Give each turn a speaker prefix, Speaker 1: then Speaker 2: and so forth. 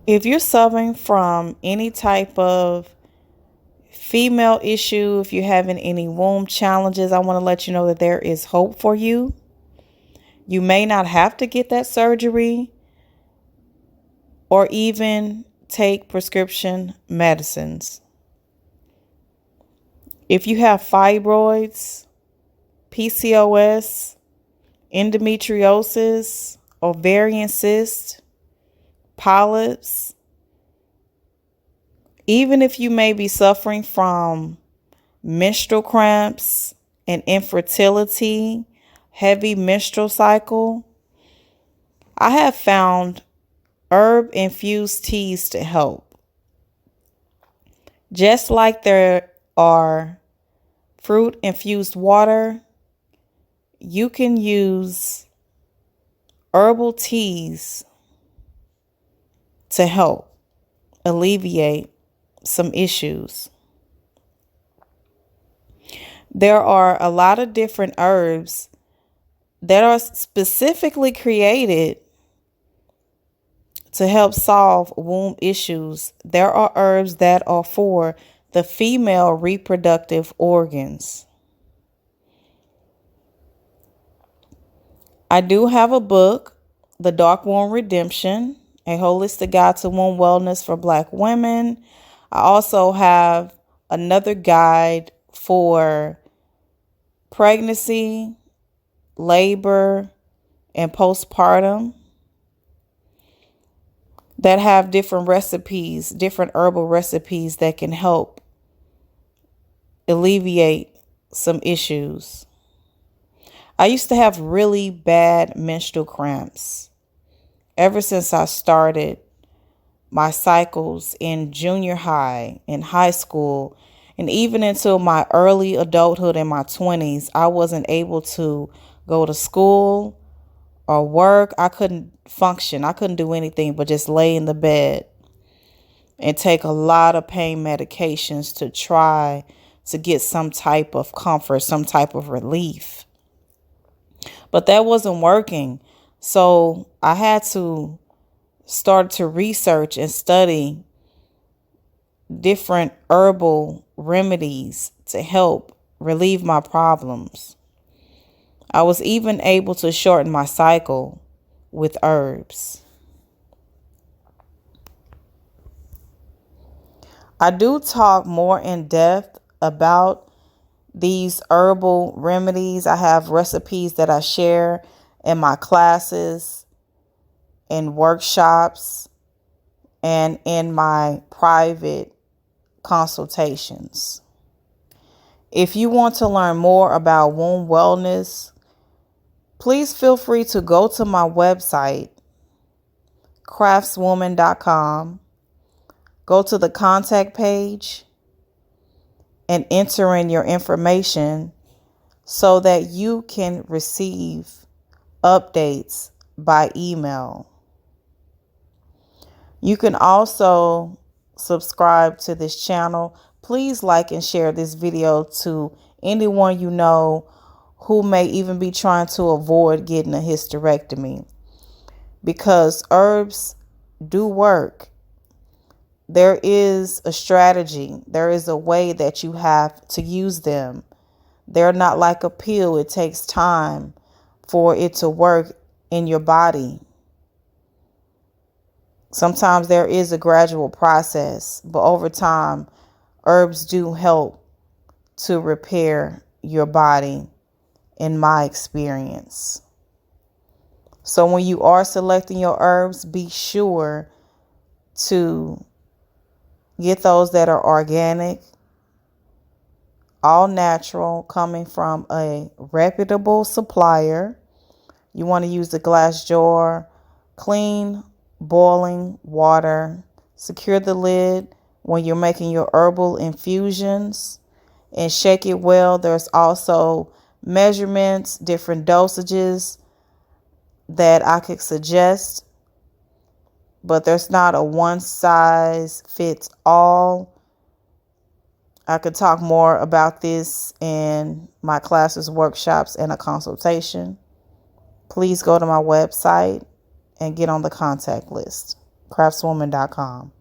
Speaker 1: If you're suffering from any type of female issue, if you're having any womb challenges, I want to let you know that there is hope for you. You may not have to get that surgery or even take prescription medicines. If you have fibroids, PCOS, endometriosis, ovarian cysts, polyps, even if you may be suffering from menstrual cramps and infertility, heavy menstrual cycle, I have found herb infused teas to help. Just like there are fruit infused water, you can use herbal teas to help alleviate some issues. There are a lot of different herbs that are specifically created to help solve womb issues. There are herbs that are for the female reproductive organs. I do have a book, The Dark Womb Redemption, a holistic guide to womb wellness for Black women. I also have another guide for pregnancy, labor, and postpartum that have different recipes, different herbal recipes that can help alleviate some issues. I used to have really bad menstrual cramps ever since I started my cycles in junior high, in high school, and even until my early adulthood in my 20s. I wasn't able to go to school or work. I couldn't function. I couldn't do anything but just lay in the bed and take a lot of pain medications to try to get some type of comfort, some type of relief. But that wasn't working. So I had to start to research and study different herbal remedies to help relieve my problems. I was even able to shorten my cycle with herbs. I do talk more in depth about these herbal remedies. I have recipes that I share in my classes, in workshops, and in my private consultations. If you want to learn more about womb wellness, please feel free to go to my website, craftswoman.com, go to the contact page, and enter in your information so that you can receive updates by email. You can also subscribe to this channel. Please like and share this video to anyone you know who may even be trying to avoid getting a hysterectomy, because herbs do work. There is a strategy. There is a way that you have to use them. They're not like a pill. It takes time for it to work in your body. Sometimes there is a gradual process, but over time, herbs do help to repair your body, in my experience. So when you are selecting your herbs, be sure to get those that are organic, all natural, coming from a reputable supplier. You want to use the glass jar, clean, boiling water. Secure the lid when you're making your herbal infusions and shake it well. There's also measurements, different dosages that I could suggest, but there's not a one size fits all. I could talk more about this in my classes, workshops, and a consultation. Please go to my website and get on the contact list. craftswoman.com.